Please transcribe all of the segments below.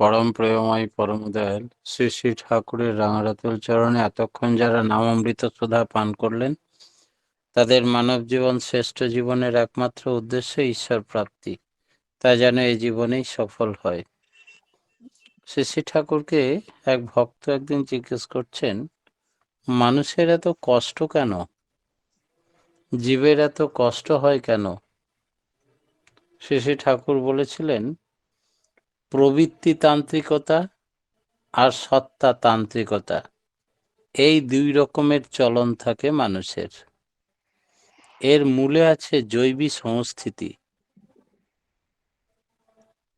পরম প্রেমময় পরম দয়াল শ্রী শ্রী ঠাকুরের রাঙারাতুল চরণে এতক্ষণ যারা নামামৃত সুধা পান করলেন, তাদের মানব জীবন শ্রেষ্ঠ জীবনের একমাত্র উদ্দেশ্য ঈশ্বর প্রাপ্তি, তা যেন এই জীবনেই সফল হয়। শ্রী শ্রী ঠাকুরকে এক ভক্ত একদিন জিজ্ঞেস করছেন, মানুষের এত কষ্ট কেন, জীবের এত কষ্ট হয় কেন? শ্রী শ্রী ঠাকুর বলেছিলেন, প্রবৃত্তি তান্ত্রিকতা আর সত্তা তান্ত্রিকতা, এই দুই রকমের চলন থাকে মানুষের। এর মূলে আছে জৈবী সংস্থিতি।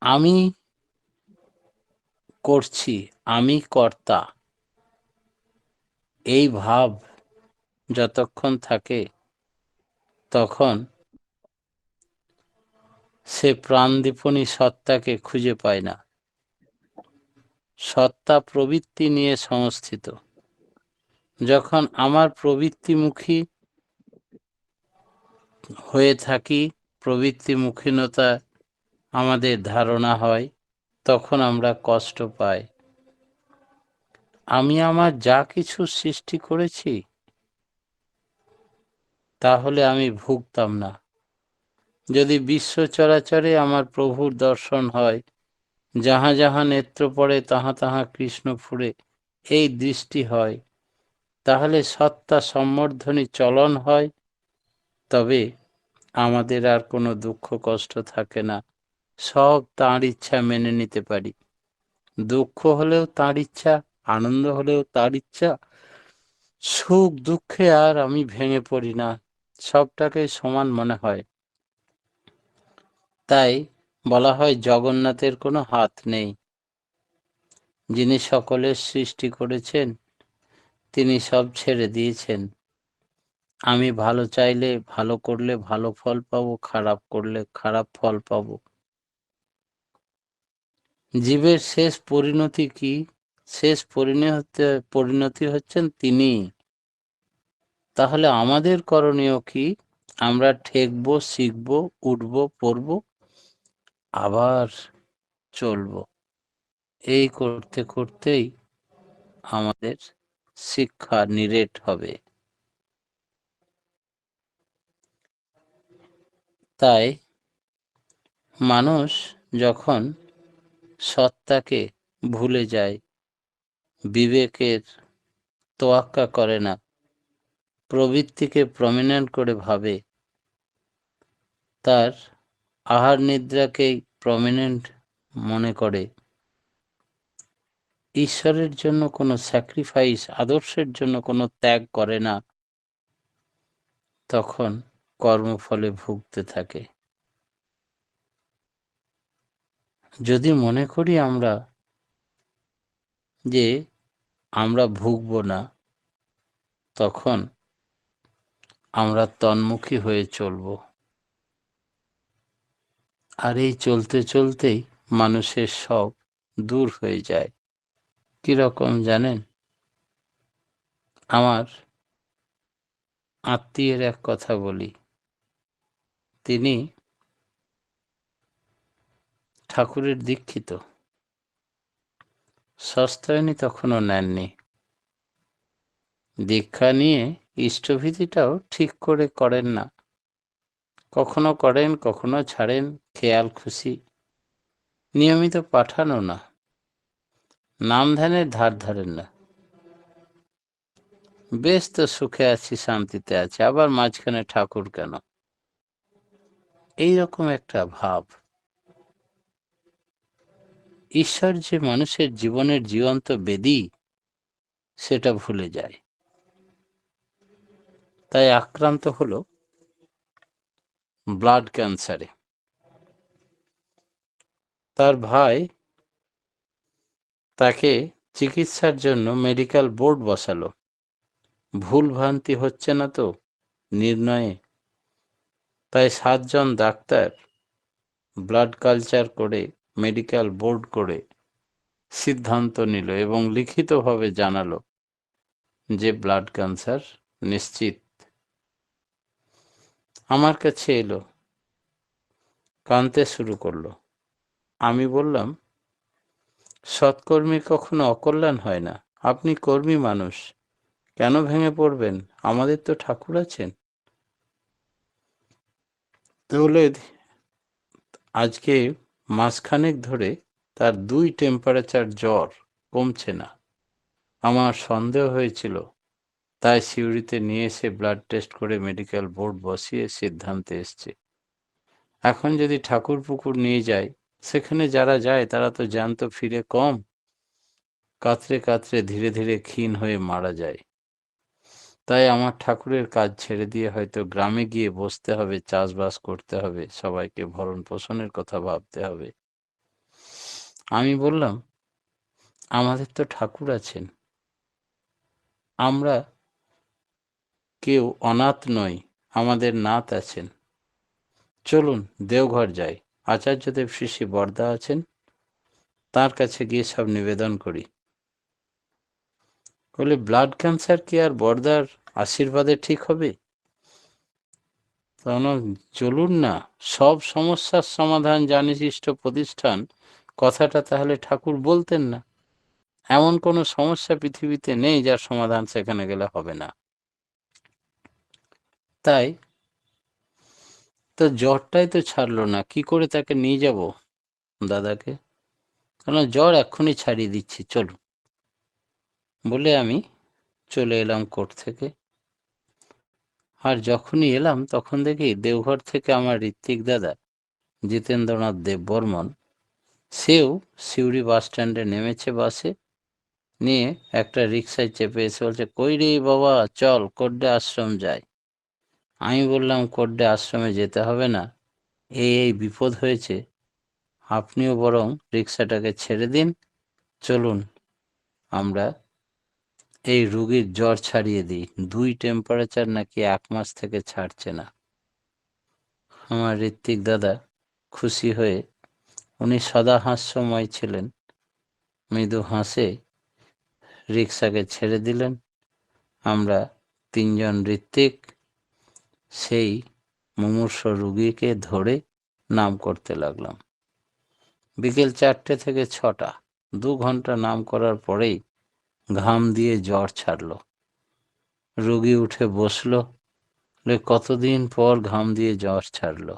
আমি করছি, আমি কর্তা, এই ভাব যতক্ষণ থাকে তখন সে প্রাণদীপনী সত্তাকে খুঁজে পায় না। সত্তা প্রবৃত্তি নিয়ে সংস্থিত। যখন আমার প্রবৃত্তিমুখী হয়ে থাকি, প্রবৃত্তিমুখীনতা আমাদের ধারণা হয়, তখন আমরা কষ্ট পাই। আমি আমার যা কিছু সৃষ্টি করেছি তাহলে আমি ভুগতাম না। যদি বিশ্ব চরাচরে আমার প্রভুর দর্শন হয়, যাহা যাহা নেত্র পড়ে তাহা তাহা কৃষ্ণ ফুরে, এই দৃষ্টি হয়, তাহলে সত্তা সম্বর্ধনী চলন হয়, তবে আমাদের আর কোনো দুঃখ কষ্ট থাকে না। সব তাঁর ইচ্ছা মেনে নিতে পারি। দুঃখ হলেও তাঁর ইচ্ছা, আনন্দ হলেও তাঁর ইচ্ছা, সুখ দুঃখে আর আমি ভেঙে পড়ি না, সবটাকে সমান মনে হয়। তাই বলা হয় জগন্নাথের কোনো হাত নেই। যিনি সকলের সৃষ্টি করেছেন, তিনি সব ছেড়ে দিয়েছেন। আমি ভালো চাইলে, ভালো করলে ভালো ফল পাবো, খারাপ করলে খারাপ ফল পাবো। জীবের শেষ পরিণতি কি? শেষ পরিণতি হচ্ছেন তিনি। তাহলে আমাদের করণীয় কি? আমরা ঠেকবো, শিখবো, উঠবো, পড়বো, আবার চলবো। এই করতে করতেই আমাদের শিক্ষা নিরেট হবে। তাই মানুষ যখন সত্তাকে ভুলে যায়, বিবেকের তোয়াক্কা করে না, প্রবৃত্তিকে প্রমিনেন্ট করে ভাবে, তার আহার নিদ্রাকেই প্রমিনেন্ট মনে করে, ঈশ্বরের জন্য কোনো স্যাক্রিফাইস, আদর্শের জন্য কোনো ত্যাগ করে না, তখন কর্মফলে ভুগতে থাকে। যদি মনে করি আমরা যে আমরা ভুগব না, তখন আমরা তন্মুখী হয়ে চলব। আর এই চলতে চলতেই মানুষের সব দূর হয়ে যায়। কিরকম জানেন? আমার আত্মীয়ের এক কথা বলি। তিনি ঠাকুরের দীক্ষিত, সস্তায়নী তখনও নেননি। দীক্ষা নিয়ে ইষ্টভীতিটাও ঠিক করে করেন না, কখনো করেন কখনো ছাড়েন, খেয়াল খুশি। নিয়মিত পাঠানো না, নাম ধ্যানের ধার ধারেন না। বেশ তো সুখে আছি, শান্তিতে আছি, আবার মাঝখানে ঠাকুর কেন? এইরকম একটা ভাব। ঈশ্বর যে মানুষের জীবনের জীবন্ত বেদী, সেটা ভুলে যায়। তাই আক্রান্ত হলো ব্লাড ক্যান্সারে। তার ভাই তাকে চিকিৎসার জন্য মেডিকেল বোর্ড বসালো। ভুল ভ্রান্তি হচ্ছে না তো নির্ণয়ে? তাই 7 জন ডাক্তার ব্লাড কালচার করে, মেডিকেল বোর্ড করে সিদ্ধান্ত নিল এবং লিখিতভাবে জানালো যে ব্লাড ক্যান্সার নিশ্চিত। আমার কাছে এলো, কাঁদতে শুরু করলো। আমি বললাম, সৎকর্মী কখনো অকল্যাণ হয় না। আপনি কর্মী মানুষ, কেন ভেঙে পড়বেন? আমাদের তো ঠাকুর আছেন। তাহলে আজকে মাসখানেক ধরে তার 2 টেম্পারেচার জ্বর, কমছে না। আমার সন্দেহ হয়েছিল, তাই সিউড়িতে নিয়ে এসে ব্লাড টেস্ট করে মেডিকেল বোর্ড বসিয়ে সিদ্ধান্তে এসছে। এখন যদি ঠাকুর পুকুর নিয়ে যাই, সেখানে যারা যায় তারা তো জ্যান্ত ফিরে কম, কাতরে কাতরে ধীরে ধীরে ক্ষীণ হয়ে মারা যায়। তাই আমার ঠাকুরের কাজ ছেড়ে দিয়ে হয়তো গ্রামে গিয়ে বসতে হবে, চাষবাস করতে হবে, সবাইকে ভরণ পোষণের কথা ভাবতে হবে। আমি বললাম, আমাদের তো ঠাকুর আছেন, আমরা কেউ অনাথ নই, আমাদের নাথ আছেন। চলুন দেওঘর যাই, আচার্যদেব শ্রী শ্রী বরদা আছেন, তার কাছে গিয়ে সব নিবেদন করি। বলে, ব্লাড ক্যান্সার কি আর বরদার আশীর্বাদে ঠিক হবে? চলুন না, সব সমস্যার সমাধান জানিশিষ্ট প্রতিষ্ঠান, কথাটা তাহলে ঠাকুর বলতেন না? এমন কোনো সমস্যা পৃথিবীতে নেই যার সমাধান সেখানে গেলে হবে না। তাই তো জ্বরটাই তো ছাড়লো না, কি করে তাকে নিয়ে যাব দাদাকে? কারণ জ্বর এক্ষুনি ছাড়িয়ে দিচ্ছি, চলুন। বলে আমি চলে এলাম কোর্ট থেকে। আর যখনই এলাম তখন দেখি দেওঘর থেকে আমার ঋত্বিক দাদা জিতেন্দ্রনাথ দেববর্মন, সেও সিউড়ি বাস স্ট্যান্ডে নেমেছে বাসে, নিয়ে একটা রিক্সায় চেপে এসে বলছে, কই রে বাবা, চল কোড্ডে আশ্রম যাই। আমি বললাম, কোড্ডে আশ্রমে যেতে হবে না, এই বিপদ হয়েছে, আপনিও বরং রিক্সাটাকে ছেড়ে দিন, চলুন আমরা এই রুগীর জ্বর ছাড়িয়ে দিই। 2 টেম্পারেচার নাকি 1 মাস থেকে ছাড়ছে না। আমার ঋত্বিক দাদা খুশি হয়ে, উনি সদা হাস্যময় ছিলেন, মৃদু হাসে রিক্সাকে ছেড়ে দিলেন। আমরা 3 জন ঋত্বিক সেই মুমূর্ষ রুগীকে ধরে নাম করতে লাগলাম। বিকেল 4টে থেকে 6টা, 2 ঘন্টা নাম করার পরেই ঘাম দিয়ে জ্বর ছাড়ল। রুগী উঠে বসল, কতদিন পর ঘাম দিয়ে জ্বর ছাড়ল।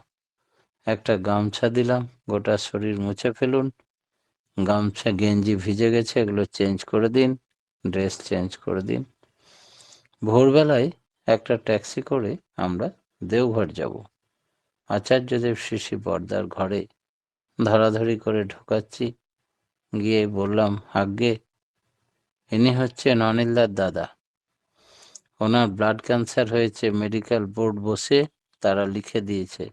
একটা গামছা দিলাম, গোটা শরীর মুছে ফেলুন, গামছা গেঞ্জি ভিজে গেছে, এগুলো চেঞ্জ করে দিন, ড্রেস চেঞ্জ করে দিন। ভোরবেলায় একটা ট্যাক্সি করে আমরা দেওঘর যাব। আচার্যদেব শ্রী শ্রী বরদার ঘরে ধরাধরি করে ঢোকাচ্ছি, গিয়ে বললাম, আজ্ঞে, ইনি হচ্ছেন অনিলদার দাদা, ওনার ব্লাড ক্যান্সার হয়েছে, মেডিকেল বোর্ড বসে তারা লিখে দিয়েছে।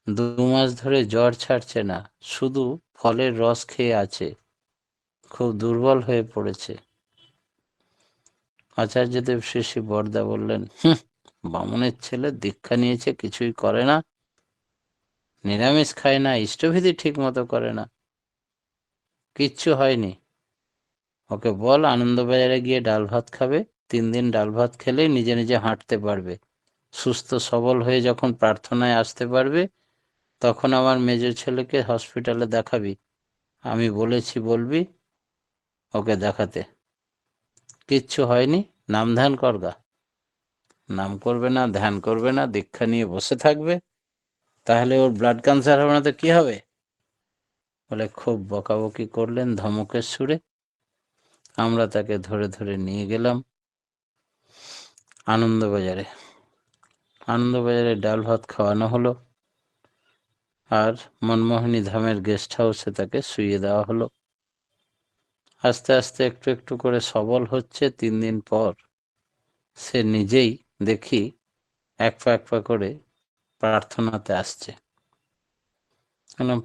2 মাস ধরে জ্বর ছাড়ছে না, শুধু ফলের রস খেয়ে আছে, খুব দুর্বল হয়ে পড়েছে। আচার্যদেব শ্রী শ্রী বরদা বললেন, বামুনের ছেলে, দীক্ষা নিয়েছে, কিছুই করে না, নিরামিষ খায় না, ইষ্টবিধি ঠিক মতো করে না, কিচ্ছু হয়নি। ওকে বল আনন্দবাজারে গিয়ে ডাল ভাত খাবে, 3 দিন ডাল ভাত খেলেই নিজে নিজে হাঁটতে পারবে, সুস্থ সবল হয়ে যখন প্রার্থনায় আসতে পারবে, তখন আমার মেজো ছেলেকে হসপিটালে দেখাবি, আমি বলেছি বলবি ওকে দেখাতে। কিচ্ছু হয়নি, নাম ধ্যান করগা। নাম করবে না, ধ্যান করবে না, দীক্ষা নিয়ে বসে থাকবে, তাহলে ওর ব্লাড ক্যান্সার হবে না তো কি হবে? বলে খুব বকাবকি করলেন ধমকের সুরে। আমরা তাকে ধরে ধরে নিয়ে গেলাম আনন্দবাজারে। আনন্দবাজারে ডাল ভাত খাওয়ানো হলো, আর মনমোহিনী ধামের গেস্ট হাউসে তাকে শুইয়ে দেওয়া হলো। আস্তে আস্তে একটু একটু করে সবল হচ্ছে। 3 দিন পর সে নিজেই দেখি এক পা করে প্রার্থনাতে আসছে।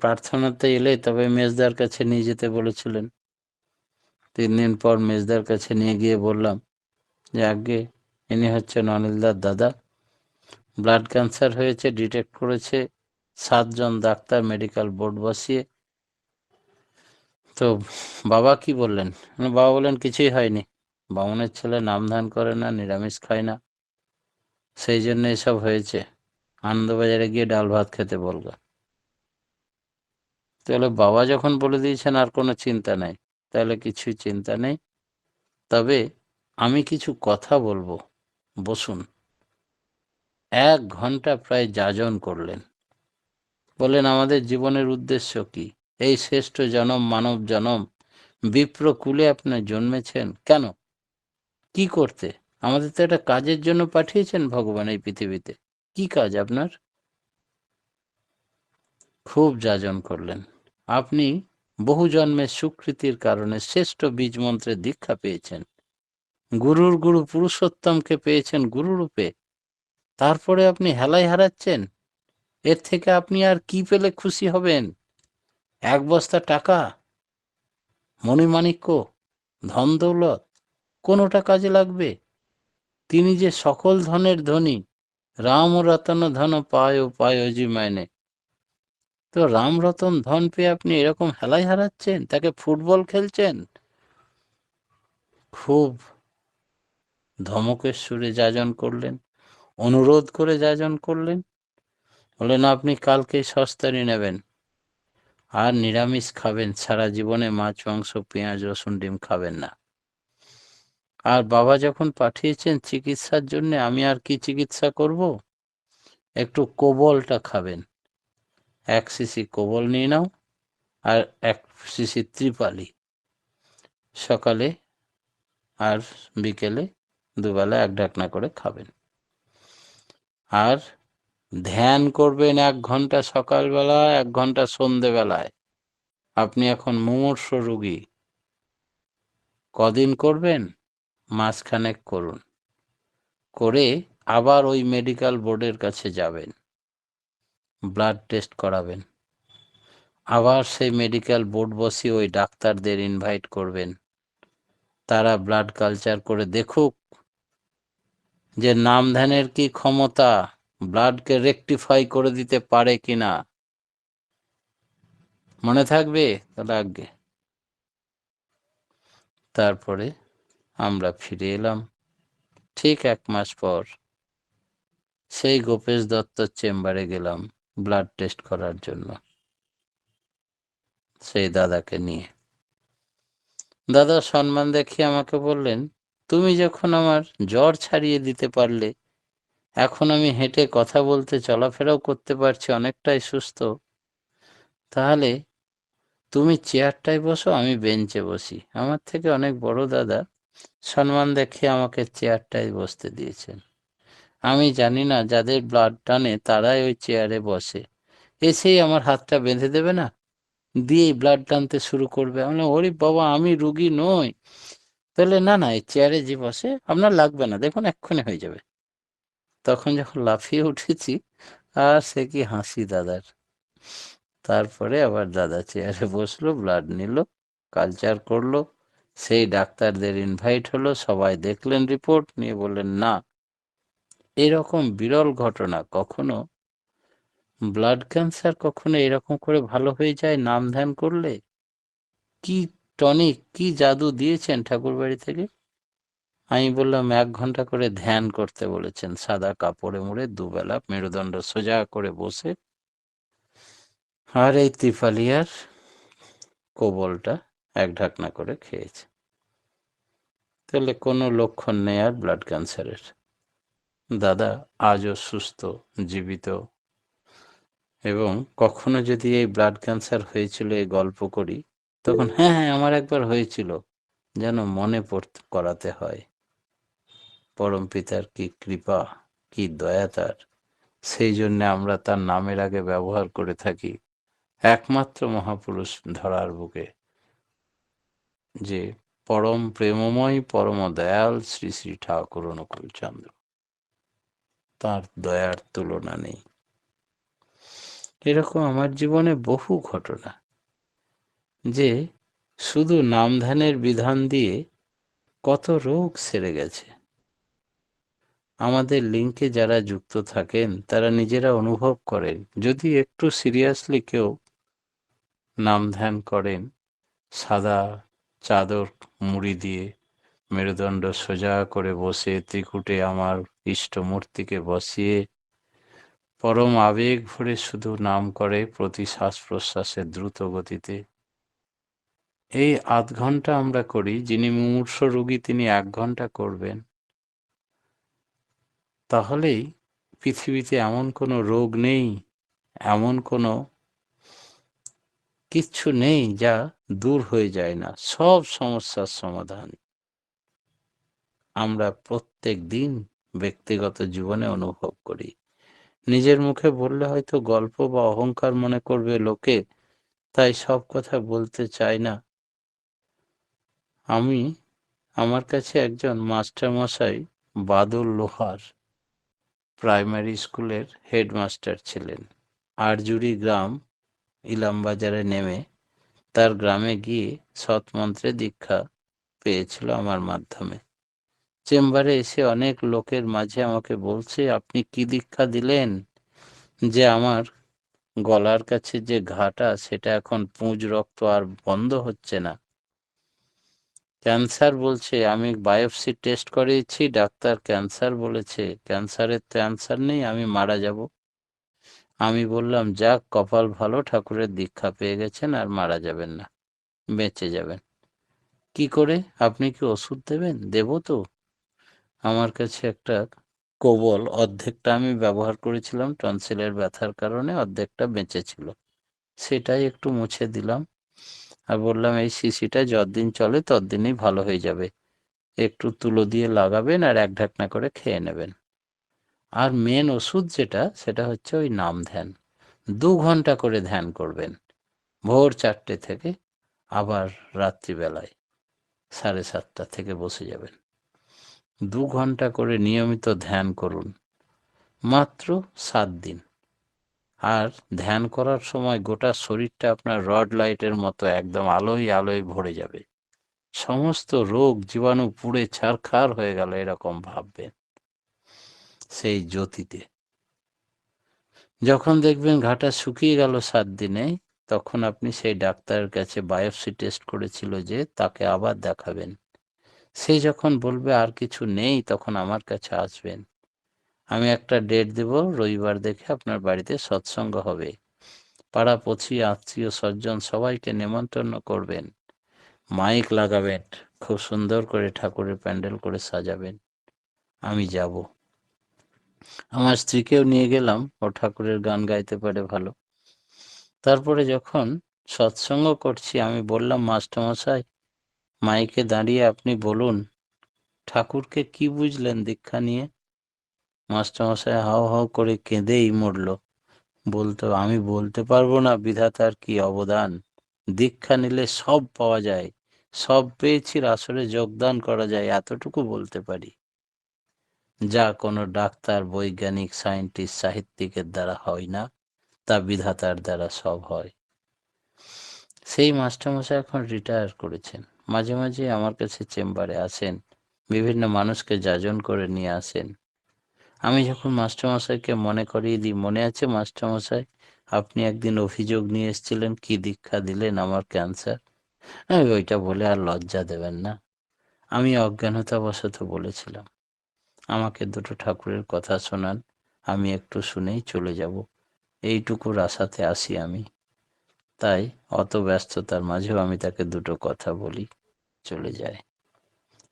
প্রার্থনাতে এলে তবে মেজদার কাছে নিয়ে যেতে বলেছিলেন। 3 দিন পর মেজদার কাছে নিয়ে গিয়ে বললাম যে, আজ্ঞে, ইনি হচ্ছেন অনিলদার দাদা, ব্লাড ক্যান্সার হয়েছে, ডিটেক্ট করেছে 7 জন ডাক্তার মেডিকেল বোর্ড বসিয়ে। তো বাবা কি বললেন? বাবা বললেন, কিছুই হয়নি, বামুনের ছেলে নাম ধান করে না, নিরামিষ খায় না, সেই জন্য এসব হয়েছে, আনন্দবাজারে গিয়ে ডাল ভাত খেতে বলগা। তাহলে বাবা যখন বলে দিয়েছেন আর কোনো চিন্তা নাই, তাহলে কিছুই চিন্তা নেই। তবে আমি কিছু কথা বলবো, বসুন। 1 ঘন্টা প্রায় যাজন করলেন। বললেন আমাদের জীবনের উদ্দেশ্য কি? এই শ্রেষ্ঠ জনম, মানব জনম, বিপ্রকুলে আপনি জন্মেছেন কেন? কি করতে? আমাদের তো একটা কাজের জন্য পাঠিয়েছেন ভগবান এই পৃথিবীতে। কি কাজ আপনার? খুব যাজন করলেন। আপনি বহু জন্মের সুকৃতির কারণে শ্রেষ্ঠ বীজ মন্ত্রের দীক্ষা পেয়েছেন। গুরুর গুরু পুরুষোত্তমকে পেয়েছেন গুরুরূপে। তারপরে আপনি হেলায় হারাচ্ছেন। এর থেকে আপনি আর কি পেলে খুশি হবেন? 1 বস্তা টাকা, মণিমাণিক্য, ধন দৌলত, কোনোটা কাজে লাগবে? তিনি যে সকল ধনের ধনী। রাম রতন ধন পায় পায় জি মায়নে। তো রাম রতন ধন পেয়ে আপনি এরকম হেলায় হারাচ্ছেন, তাকে ফুটবল খেলছেন। খুব ধমকের সুরে যাজন করলেন, অনুরোধ করে যাজন করলেন। বললেন আপনি কালকেই সস্তারি নেবেন, আর নিরামিষ খাবেন, সারা জীবনে মাছ, মাংস, পেঁয়াজ, রসুন, ডিম খাবেন না। আর বাবা যখন পাঠিয়েছেন চিকিৎসার জন্য, আমি আর কি চিকিৎসা করব? একটু কোবলটা খাবেন। 1 সিসি কোবল নিয়ে নাও, আর 1 সিসি ত্রিপালি, সকালে আর বিকেলে দুবেলা 1 ঢাকনা করে খাবেন। আর ধ্যান করবেন 1 ঘন্টা সকালবেলা, 1 ঘন্টা সন্ধেবেলায়। আপনি এখন মুমূর্ষ রোগী। কদিন করবেন? মাসখানেক করুন। করে আবার ওই মেডিকেল বোর্ডের কাছে যাবেন, ব্লাড টেস্ট করাবেন। আবার সেই মেডিকেল বোর্ড বসিয়ে ওই ডাক্তারদের ইনভাইট করবেন। তারা ব্লাড কালচার করে দেখুক যে নাম ধ্যানের কি ক্ষমতা, ব্লাডকে রেকটিফাই করে দিতে পারে কিনা। মনে থাকবে? তাহলে আগে। তারপরে আমরা ফিরে এলাম ঠিক 1 মাস পর। সেই গোপেশ দত্তর চেম্বারে গেলাম ব্লাড টেস্ট করার জন্য, সেই দাদাকে নিয়ে। দাদা সম্মান দেখিয়ে আমাকে বললেন, তুমি যখন আমার জ্বর ছাড়িয়ে দিতে পারলে, এখন আমি হেঁটে কথা বলতে, চলাফেরাও করতে পারছি, অনেকটাই সুস্থ, তাহলে তুমি চেয়ারটায় বসো, আমি বেঞ্চে বসি। আমার থেকে অনেক বড় দাদা সম্মান দেখিয়ে আমাকে চেয়ারটায় বসতে দিয়েছেন। আমি জানি না যাদের ব্লাড টানে তারাই ওই চেয়ারে বসে। এসেই আমার হাতটা বেঁধে দেবে না, দিয়েই ব্লাড টানতে শুরু করবে। আমি বললাম, ওরে বাবা, আমি রুগী নই। তাহলে না না, এই চেয়ারে যে বসে আপনার লাগবে না, দেখুন এক্ষুনি হয়ে যাবে। তখন যখন লাফিয়ে উঠেছি, আর সে কি হাসি দাদার। তারপরে আবার দাদা চেয়ারে বসলো, ব্লাড নিল, কালচার করলো। সেই ডাক্তারদের ইনভাইট হলো, সবাই দেখলেন, রিপোর্ট নিয়ে বললেন না, এরকম বিরল ঘটনা কখনো, ব্লাড ক্যান্সার কখনো এরকম করে ভালো হয়ে যায় নাম ধ্যান করলে? কি টনিক, কি জাদু দিয়েছেন ঠাকুর বাড়ি থেকে? আমি বললাম 1 ঘন্টা করে ধ্যান করতে বলেছেন, সাদা কাপড়ে মুড়ে দুবেলা মেরুদণ্ড সোজা করে বসে, আর এই ত্রিফালিয়ার কোবলটা 1 ঢাকনা করে খেয়েছে। তাহলে কোনো লক্ষণ নেই আর ব্লাড ক্যান্সারের। দাদা আজও সুস্থ, জীবিত। এবং কখনো যদি এই ব্লাড ক্যান্সার হয়েছিল এই গল্প করি, তখন হ্যাঁ হ্যাঁ আমার একবার হয়েছিল যেন মনে পড়তে করাতে হয়। পরম পিতার কি কৃপা, কি দয়া তার। সেই জন্য আমরা তার নামের আগে ব্যবহার করে থাকি একমাত্র মহাপুরুষ ধরার বুকে, যে পরম প্রেমময় পরম দয়াল শ্রী শ্রী ঠাকুর অনুকূল চন্দ্র। তার দয়ার তুলনা নেই। এরকম আমার জীবনে বহু ঘটনা, যে শুধু নাম ধ্যানের বিধান দিয়ে কত রোগ সেরে গেছে। আমাদের লিঙ্কে যারা যুক্ত থাকেন তারা নিজেরা অনুভব করেন, যদি একটু সিরিয়াসলি কেউ নাম ধ্যান করেন, সাদা চাদর মুড়ি দিয়ে মেরুদণ্ড সোজা করে বসে ত্রিকুটে আমার ইষ্টমূর্তিকে বসিয়ে পরম আবেগ ভরে শুধু নাম করে প্রতি শ্বাস প্রশ্বাসের দ্রুত গতিতে। এই ০.৫ ঘন্টা আমরা করি, যিনি মুমূর্ষ রোগী তিনি ১ ঘন্টা করবেন। তাহলেই পৃথিবীতে এমন কোনো রোগ নেই, এমন কোনো কিচ্ছু নেই যা দূর হয়ে যায় না। সব সমস্যার সমাধান আমরা প্রত্যেক দিন ব্যক্তিগত জীবনে অনুভব করি। নিজের মুখে বললে হয়তো গল্প বা অহংকার মনে করবে লোকে, তাই সব কথা বলতে চাই না। আমার কাছে একজন মাস্টারমশাই বাদল লোহার প্রাইমারি স্কুলের হেডমাস্টার ছিলেন। আরজুড়ি গ্রাম, ইলামবাজারে নেমে তার গ্রামে গিয়ে সৎমন্ত্রে দীক্ষা পেয়েছিল আমার মাধ্যমে। চেম্বারে এসে অনেক লোকের মাঝে আমাকে বলছে, আপনি কি দীক্ষা দিলেন যে আমার গলার কাছে যে ঘাটা সেটা এখন পুঁজ রক্ত আর বন্ধ হচ্ছে না? ক্যান্সার বলছে। আমি বায়োপসি টেস্ট করিয়েছি, ডাক্তার ক্যান্সার বলেছে। ক্যান্সারের তো অ্যান্সার নেই, আমি মারা যাব। আমি বললাম, যাক কপাল ভালো, ঠাকুরের দীক্ষা পেয়ে গেছেন আর মারা যাবেন না, বেঁচে যাবেন। কি করে? আপনি কি ওষুধ দেবেন? দেব তো। আমার কাছে একটা কোবল, অর্ধেকটা আমি ব্যবহার করেছিলাম টনসিলের ব্যথার কারণে, অর্ধেকটা বেঁচে ছিল। সেটাই একটু মুছে দিলাম আর বললাম, এই শিশিটা যতদিন চলে ততদিনই ভালো হয়ে যাবে। একটু তুলো দিয়ে লাগাবেন আর ১ ঢাকনা করে খেয়ে নেবেন। আর মেন ওষুধ যেটা, সেটা হচ্ছে ওই নাম ধ্যান। ২ ঘন্টা করে ধ্যান করবেন, ভোর ৪টে থেকে আবার রাত্রিবেলায় ৭:৩০ থেকে বসে যাবেন। ২ ঘন্টা করে নিয়মিত ধ্যান করুন, মাত্র ৭ দিন। আর ধ্যান করার সময় গোটা শরীরটা আপনার রড লাইটের মতো একদম আলোয় আলোয় ভরে যাবে। সমস্ত রোগ জীবাণু পুড়ে ছারখার হয়ে গেল এরকম ভাববেন সেই জ্যোতিতে। যখন দেখবেন ঘাটা শুকিয়ে গেল ৭ দিনে, তখন আপনি সেই ডাক্তারের কাছে বায়োপসি টেস্ট করেছিল যে, তাকে আবার দেখাবেন। সে যখন বলবে আর কিছু নেই, তখন আমার কাছে আসবেন। আমি একটা ডেট দেব, রবিবার দেখে আপনার বাড়িতে সৎসঙ্গ হবে। পাড়া-পড়শি, আত্মীয় স্বজন সবাইকে নেমন্তন্ন করবেন। মাইক লাগাবেন, খুব সুন্দর করে ঠাকুরের প্যান্ডেল করে সাজাবেন। আমি যাব। আমার স্ত্রীকেও নিয়ে গেলাম, ও ঠাকুরের গান গাইতে পারে ভালো। তারপরে যখন সৎসঙ্গ করছি, আমি বললাম, মাস্টারমশাই মাইকে দাঁড়িয়ে আপনি বলুন ঠাকুরকে কি বুঝলেন দীক্ষা নিয়ে? মাস্টারমশাই হাউ হাউ করে কেঁদেই মরল। আমি বলতে পারবো না বিধাতার কি অবদান। দীক্ষা নিলে সব পাওয়া যায়, সব পেয়েছি, আসরে যোগদান করা যায়, এতটুকু বলতে পারি। যা কোনো ডাক্তার, বৈজ্ঞানিক, সায়েন্টিস্ট, সাহিত্যিকের দ্বারা হয় না, তা বিধাতার দ্বারা সব হয়। সেই মাস্টারমশাই এখন রিটায়ার করেছেন। মাঝে মাঝে আমার কাছে চেম্বারে আসেন, বিভিন্ন মানুষকে যাজন করে নিয়ে আসেন। আমি যখন মাস্টারমশাইকে মনে করিয়ে দিই, মনে আছে মাস্টারমশাই আপনি একদিন অভিযোগ নিয়ে এসেছিলেন, কি দীক্ষা দিলেন আমার ক্যান্সার? ওইটা বলে আর লজ্জা দেবেন না, আমি অজ্ঞানতাবশত বলেছিলাম। আমাকে দুটো ঠাকুরের কথা শোনান, আমি একটু শুনেই চলে যাব, এইটুকুর আশাতে আসি আমি। তাই অত ব্যস্ততার মাঝেও আমি তাকে দুটো কথা বলি, চলে যায়।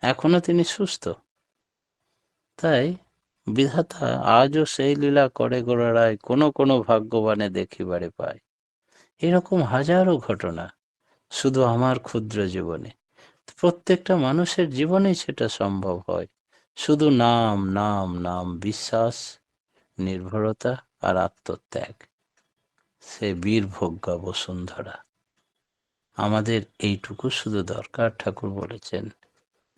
এখনো তিনি সুস্থ। তাই বিধাতা আজও সেই লীলা করে গোড়ায়, কোনো কোনো ভাগ্যবানে দেখিবারে পায়। এরকম হাজারো ঘটনা শুধু আমার ক্ষুদ্র জীবনে, প্রত্যেকটা মানুষের জীবনেই সেটা সম্ভব হয়। শুধু নাম নাম নাম, বিশ্বাস, নির্ভরতা আর আত্মত্যাগ। সে বীরভোগ্যা বসুন্ধরা। আমাদের এইটুকু শুধু দরকার। ঠাকুর বলেছেন,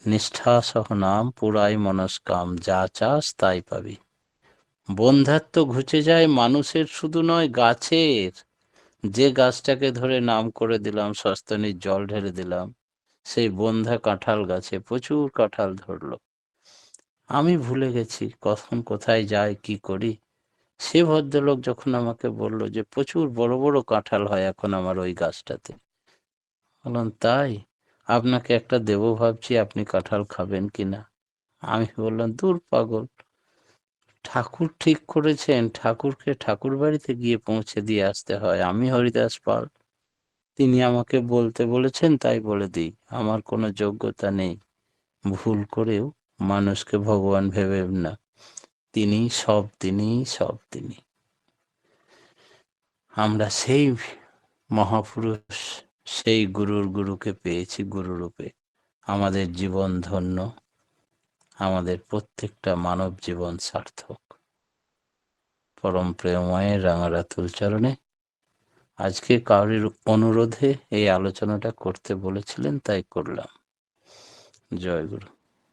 নিষ্ঠা সহ নাম পুরাই মনস্কাম, যা চাস তাই পাবি। বন্ধ্যাত্ব ঘুচে যায় মানুষের, শুধু নয় গাছের। যে গাছটাকে ধরে নাম করে দিলাম, সস্তনির জল ঢেলে দিলাম, সেই বন্ধ্যা কাঁঠাল গাছে প্রচুর কাঁঠাল ধরলো। আমি ভুলে গেছি কখন কোথায় যাই কি করি। সে ভদ্রলোক যখন আমাকে বলল যে প্রচুর বড় বড় কাঁঠাল হয় এখন আমার ওই গাছটাতে, বললাম তাই? আপনাকে একটা দেবো ভাবছি, আপনি কাঁঠাল খাবেন কিনা? আমি বললাম, দূর পাগল, ঠাকুর ঠিক করেছেন ঠাকুরকে ঠাকুর বাড়িতে গিয়ে পৌঁছে দিয়ে আসতে হয়। আমি হরিদাস পাল, তিনি আমাকে বলতে বলেছেন তাই বলে দিই। আমার কোনো যোগ্যতা নেই। ভুল করেও মানুষকে ভগবান ভেবেন না। তিনি সব, তিনি সব, তিনি। আমরা সেই মহাপুরুষ, সেই গুরুর গুরুকে পেয়েছি গুরুরূপে। আমাদের জীবন ধন্য, আমাদের প্রত্যেকটা মানব জীবন সার্থক। পরম প্রেমময়ের রাঙারাতুল চরণে আজকে কারোর অনুরোধে এই আলোচনাটা করতে বলেছিলেন, তাই করলাম। জয় গুরু।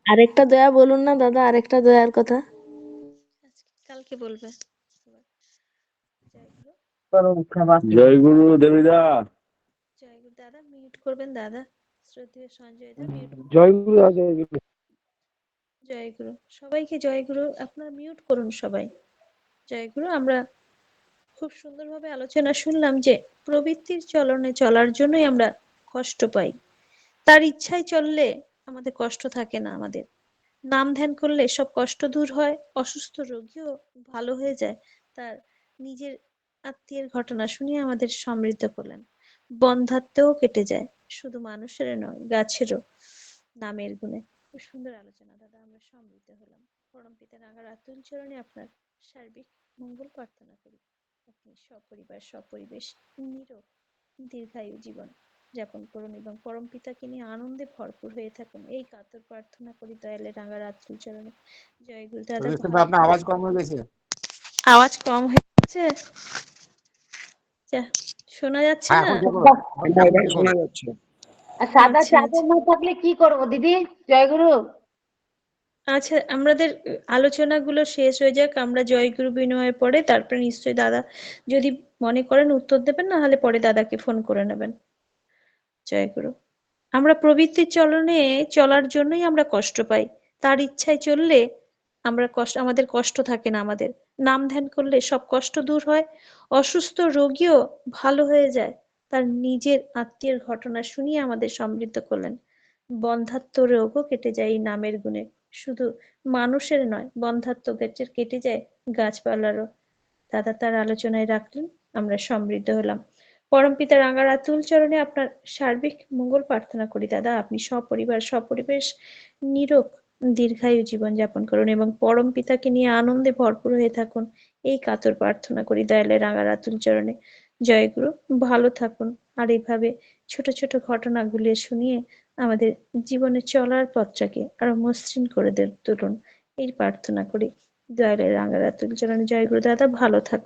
আরেকটা দয়া বলুন না দাদা, আরেকটা দয়ার কথা। কালকে বলবে। জয় গুরু দেবীদা। জয় গুরু দাদা, মিউট করবেন দাদা। শ্রদ্ধেয় সঞ্জয় দা মিউট। জয় গুরু, জয় গুরু। জয় গুরু, সবাইকে জয় গুরু। আপনারা মিউট করুন সবাই। জয় গুরু। আমরা খুব সুন্দরভাবে আলোচনা শুনলাম যে প্রবৃত্তির চলনে চলার জন্যই আমরা কষ্ট পাই। তার ইচ্ছায় চললে আমাদের কষ্ট থাকে না। আমাদের নাম ধ্যান করলে সব কষ্ট দূর হয়, অসুস্থ রোগীও ভালো হয়ে যায়। তার নিজের আত্মীয়ের ঘটনা শুনিয়ে আমাদের সমৃদ্ধ করলেন। বন্ধ্যাত্মও কেটে যায়, শুধু মানুষের নয়, গাছেরও নামের গুণে। খুব সুন্দর আলোচনা দাদা, আমরা সমৃদ্ধ হলাম। পরম পিতা রাঙার আতুল চরণে আপনার সার্বিক মঙ্গল প্রার্থনা করি। আপনি সপরিবার সপরিবেশ নিরোগ দীর্ঘায়ু জীবন যাপন করুন এবং পরম পিতাকে নিয়ে আনন্দে ভরপুর হয়ে থাকুন, এই কাতর প্রার্থনা করি দয়ালে রাঙার আতুল চরণে। জয় গুরু দাদা। আপনার আওয়াজ কম হয়ে গেছে। আওয়াজ কম হয়েছে? শোনা যাচ্ছে না? শোনা যাচ্ছে। সাদা আচ্ছা, চাদর না থাকলে কি করব দিদি? জয়গুরু। আচ্ছা, আমাদের আলোচনাগুলো শেষ হয়ে যাক, আমরা জয়গুরু বিনয়ের পরে তারপরে নিশ্চয়ই দাদা যদি মনে করেন উত্তর দেবেন, না হলে পরে দাদাকে ফোন করে নেবেন। জয়গুরু। আমরা প্রবৃত্তির চলনে চলার জন্যই আমরা কষ্ট পাই। তার ইচ্ছায় চললে আমরা আমাদের কষ্ট থাকে না। আমাদের নাম ধ্যান করলে সব কষ্ট দূর হয়, অসুস্থ রোগীও ভালো হয়ে যায়। তার নিজের আত্মীয়ের ঘটনা শুনিয়ে আমাদের সমৃদ্ধ করলেন। বন্ধ্যাত্ব রোগও কেটে যায় এই নামের গুণে। শুধু মানুষের নয়, বন্ধ্যাত্ব কেটে যায় গাছপালারও। দাদা তার আলোচনায় রাখলেন, আমরা সমৃদ্ধ হলাম। পরমপিতা রাঙার আতুল চরণে আপনার সার্বিক মঙ্গল প্রার্থনা করি দাদা। আপনি সপরিবার সপরিবেশ নিরোগ দীর্ঘায়ু জীবন যাপন করুন এবং পরম পিতাকে নিয়ে আনন্দে ভরপুর হয়ে থাকুন, এই কাতর প্রার্থনা করি দয়ালে রাঙার আতুল চরণে। জয় গুরু, ভালো থাকুন। আর এইভাবে ছোট ছোট ঘটনাগুলি শুনিয়ে আমাদের জীবনে চলার পথটাকে আরো মসৃণ করে তুলুন, এই প্রার্থনা করি দয়ালে রাঙার আতুল চরণে। জয় গুরু দাদা, ভালো থাকুন।